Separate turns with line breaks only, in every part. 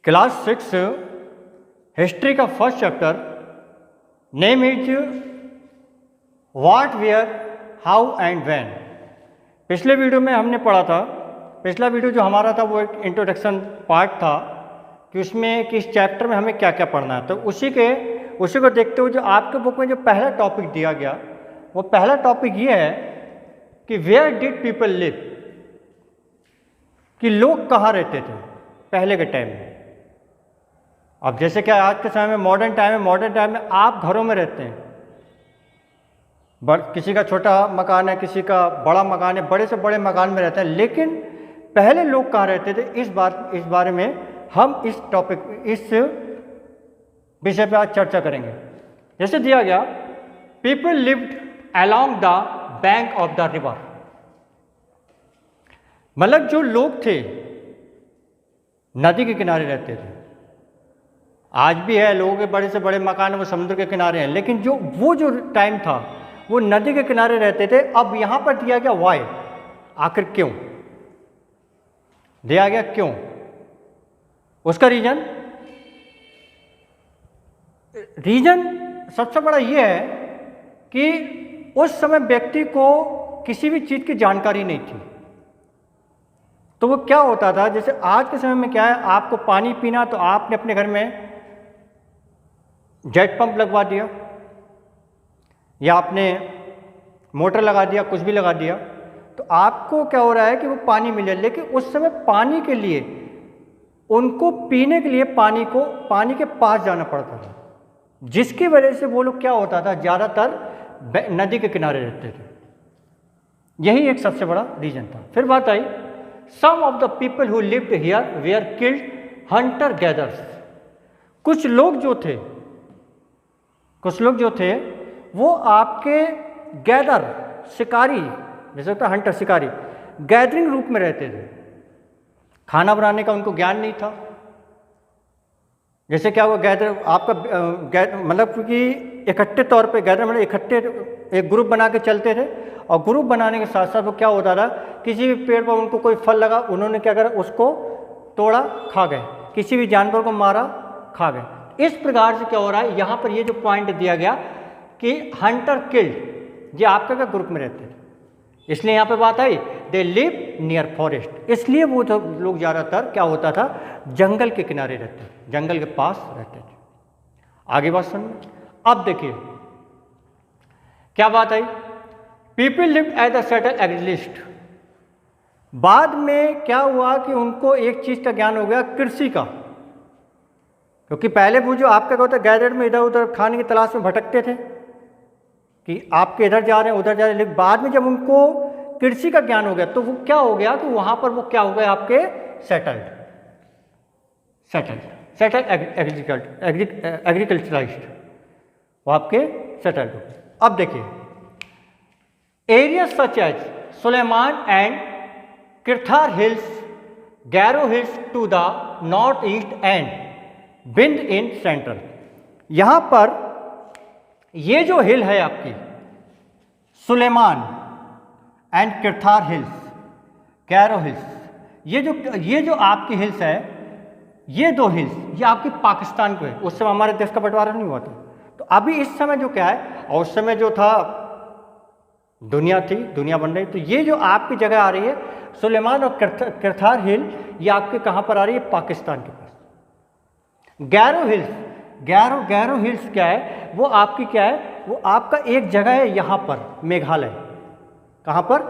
Class 6 history का first chapter name is what where how and when. पिछले video में हमने पढ़ा था, पिछला वीडियो जो हमारा था वो एक इंट्रोडक्शन पार्ट था कि उसमें किस चैप्टर में हमें क्या क्या पढ़ना है। तो उसी को देखते हुए जो आपके बुक में जो पहला टॉपिक दिया गया वो पहला टॉपिक ये है कि वेयर डिड पीपल लिव, कि लोग कहाँ रहते थे पहले के टाइम में। अब जैसे क्या आज के समय में मॉडर्न टाइम में आप घरों में रहते हैं, किसी का छोटा मकान है, किसी का बड़ा मकान है, बड़े से बड़े मकान में रहते हैं, लेकिन पहले लोग कहाँ रहते थे इस बारे में हम इस विषय पर आज चर्चा करेंगे। जैसे दिया गया, people lived along the bank of the river, मतलब जो लोग थे नदी के किनारे रहते थे। आज भी है, लोगों के बड़े से बड़े मकान वो समुद्र के किनारे हैं, लेकिन जो टाइम था वो नदी के किनारे रहते थे। अब यहाँ पर दिया गया वाई, आखिर क्यों दिया गया, क्यों, उसका रीजन सबसे बड़ा ये है कि उस समय व्यक्ति को किसी भी चीज़ की जानकारी नहीं थी। तो वो क्या होता था, जैसे आज के समय में क्या है, आपको पानी पीना तो आपने अपने घर में जेट पंप लगवा दिया या आपने मोटर लगा दिया, कुछ भी लगा दिया, तो आपको क्या हो रहा है कि वो पानी मिल जाए। लेकिन उस समय पानी के लिए, उनको पीने के लिए पानी के पास जाना पड़ता था, जिसकी वजह से वो लोग क्या होता था, ज़्यादातर नदी के किनारे रहते थे। यही एक सबसे बड़ा रीजन था। फिर बात आई, some of the people who lived here were killed hunter gathers. कुछ लोग जो थे वो आपके गैदर, शिकारी, जैसे होता है हंटर, शिकारी, गैदरिंग रूप में रहते थे। खाना बनाने का उनको ज्ञान नहीं था। जैसे क्या हुआ, गैदर आपका मतलब क्योंकि इकट्ठे तौर पे गैदर मतलब इकट्ठे एक ग्रुप बना के चलते थे, और ग्रुप बनाने के साथ साथ वो क्या होता था, किसी भी पेड़ पर उनको कोई फल लगा, उन्होंने क्या करा, उसको तोड़ा, खा गए, किसी भी जानवर को मारा, खा गए। इस प्रकार से क्या हो रहा है, यहाँ पर ये जो पॉइंट दिया गया कि हंटर किल्ड, ये आपके क्या ग्रुप में रहते थे। इसलिए यहाँ पे बात आई, दे लिव नियर फॉरेस्ट, इसलिए वो जो लोग ज़्यादातर क्या होता था, जंगल के किनारे रहते थे, जंगल के पास रहते थे। आगे बात सुनिए। अब देखिए क्या बात आई, people lived as a settle agriculturist. बाद में क्या हुआ कि उनको एक चीज़ का ज्ञान हो गया, कृषि का, क्योंकि पहले वो जो आपका क्या होता है, गैदर में इधर उधर खाने की तलाश में भटकते थे कि आपके इधर जा रहे हैं उधर जा रहे हैं। लेकिन बाद में जब उनको कृषि का ज्ञान हो गया तो वो क्या हो गया कि वहाँ पर वो क्या हो गए, आपके सेटल्ड एग्रीकल्चरलिस्ट, वो आपके सेटल्ड हो गए। अब देखिए, areas such as Sulaiman and Kirthar hills, Garo hills to the north east and Vindhya in central. यहाँ पर ये जो हिल है आपकी Sulaiman and Kirthar hills, Garo hills, ये जो आपकी हिल्स है, ये दो हिल्स, ये आपकी पाकिस्तान को है। उस समय हमारे देश का बंटवारा नहीं हुआ था। तो अभी इस समय जो क्या है, और उस समय जो था दुनिया थी, दुनिया बन रही, तो ये जो आपकी जगह आ रही है सुलेमान और किरथार हिल, ये आपके कहाँ पर आ रही है, पाकिस्तान के पास। गैरो हिल्स, गैरो हिल्स क्या है, वो आपकी क्या है, वो आपका एक जगह है यहाँ पर, मेघालय। कहाँ पर,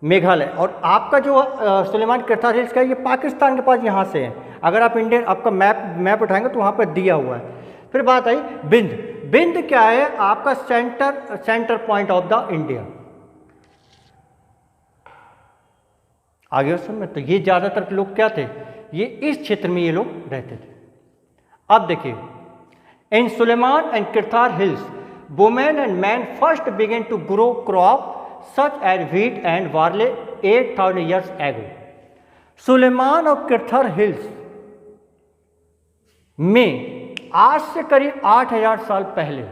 मेघालय। और आपका जो सुलेमान किरथार हिल्स का है, ये पाकिस्तान के पास यहाँ से है। अगर आप आपका मैप उठाएंगे तो वहाँ पर दिया हुआ है। फिर बात आई बिंद क्या है, आपका centre point of the India. आगे उस समय तो ये ज़्यादातर लोग क्या थे, ये इस क्षेत्र में ये लोग रहते थे। अब देखिए, in Sulaiman and Kirthar hills women and man first began to grow crop such as wheat and barley 8000 years ago. Sulaiman और किरथार हिल्स में आज से करीब 8000 साल पहले,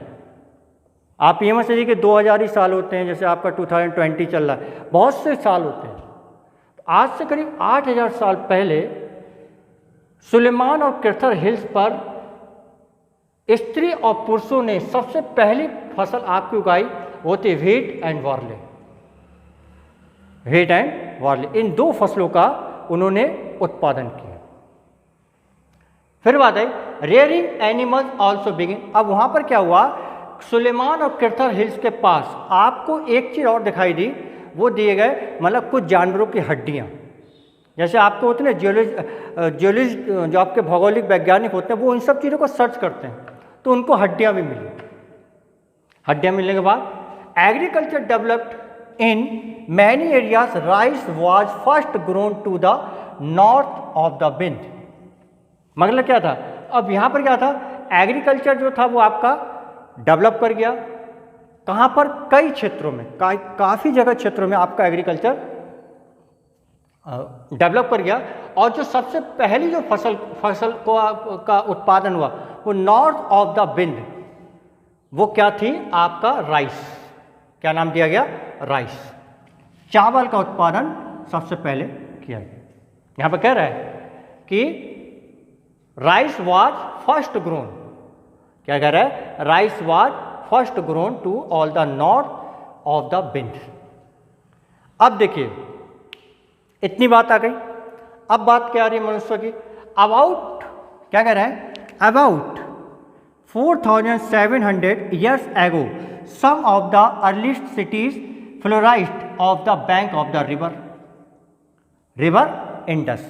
आप ये मत समझिए कि 2000 ही साल होते हैं, जैसे आपका 2020 चल रहा है, बहुत से साल होते हैं। आज से करीब 8000 साल पहले सुलेमान और किर्थर हिल्स पर स्त्री और पुरुषों ने सबसे पहली फसल आपकी उगाई, वो थी wheat and barley. Wheat and barley, इन दो फसलों का उन्होंने उत्पादन किया। फिर बात आई रेयरिंग एनिमल्स आल्सो बिगिन। अब वहां पर क्या हुआ, सुलेमान और किर्थर हिल्स के पास आपको एक चीज और दिखाई दी, वो दिए गए मतलब कुछ जानवरों की हड्डियां। जैसे आपको होते हैं जियोलॉजिस्ट जो आपके भौगोलिक वैज्ञानिक होते हैं, वो इन सब चीज़ों को सर्च करते हैं, तो उनको हड्डियां भी मिली। हड्डियां मिलने के बाद agriculture developed in many areas, rice was first grown to the north of the wind. मतलब क्या था, अब यहाँ पर क्या था, एग्रीकल्चर जो था वो आपका डेवलप कर गया। कहाँ पर, कई क्षेत्रों में, काफ़ी जगह क्षेत्रों में आपका एग्रीकल्चर डेवलप कर गया। और जो सबसे पहली जो फसल का उत्पादन हुआ वो नॉर्थ ऑफ द विंड, वो क्या थी, आपका राइस। क्या नाम दिया गया, राइस। चावल का उत्पादन सबसे पहले किया गया। यहाँ पर कह रहा है कि राइस वाज फर्स्ट ग्रोन। क्या कह रहा है, rice was first grown to all the north of the wind. अब देखिए इतनी बात आ गई। अब बात क्या आ रही है मनुष्य की, अबाउट, क्या कह रहा है, about 4700 years ago some of the earliest cities flourished of the bank of the river Indus।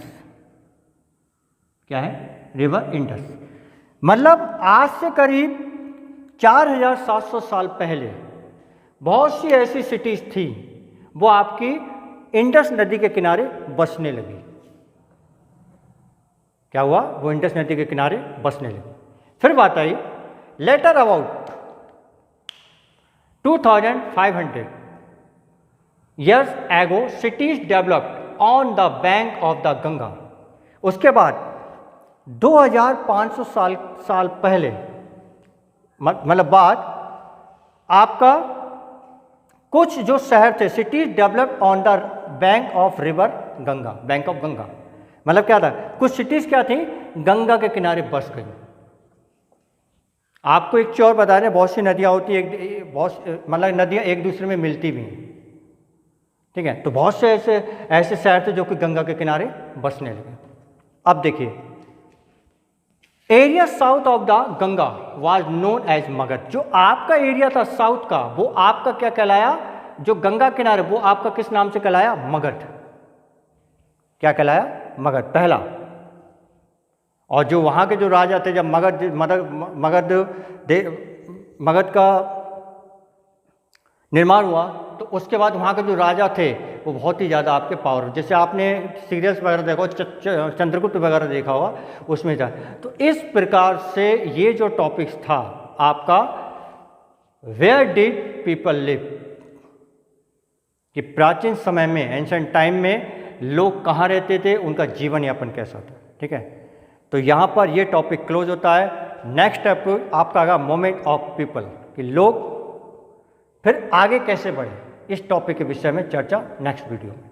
क्या है, रिवर इंडस। मतलब आज से करीब 4700 साल पहले बहुत सी ऐसी सिटीज थी वो आपकी इंडस नदी के किनारे बसने लगी। क्या हुआ, वो इंडस नदी के किनारे बसने लगी। फिर बात आई letter about 2500 years ago cities developed on the bank of the Ganga. उसके बाद 2500 साल पहले, मतलब बाद, आपका कुछ जो शहर थे, cities developed on the bank of river Ganga, bank of Ganga. मतलब क्या था, कुछ सिटीज क्या थी, गंगा के किनारे बस गई। आपको एक चीज और बता रहे हैं, बहुत सी नदियां होती है, मतलब नदियां एक दूसरे में मिलती भी हैं, ठीक है। तो बहुत से ऐसे शहर थे जो कि गंगा के किनारे बसने लगे। अब देखिए area south of the Ganga was known as Magadh. जो आपका एरिया था साउथ का, वो आपका क्या कहलाया, जो गंगा किनारे, वो आपका किस नाम से कहलाया, मगध। क्या कहलाया, मगध पहला। और जो वहाँ के जो राजा थे, जब मगध का निर्माण हुआ तो उसके बाद वहाँ के जो राजा थे वो बहुत ही ज़्यादा आपके पावर, जैसे आपने सीरियल्स वगैरह देखा हो, चंद्रगुप्त वगैरह देखा होगा, उसमें था। तो इस प्रकार से ये जो टॉपिक्स था आपका, वेयर डिड पीपल लिव, कि प्राचीन समय में, एंशिएंट टाइम में लोग कहाँ रहते थे, उनका जीवन यापन कैसा था, ठीक है। तो यहाँ पर ये टॉपिक क्लोज होता है। नेक्स्ट टॉपिक आपका आएगा मोमेंट ऑफ पीपल, कि लोग फिर आगे कैसे बढ़े। इस टॉपिक के विषय में चर्चा नेक्स्ट वीडियो में।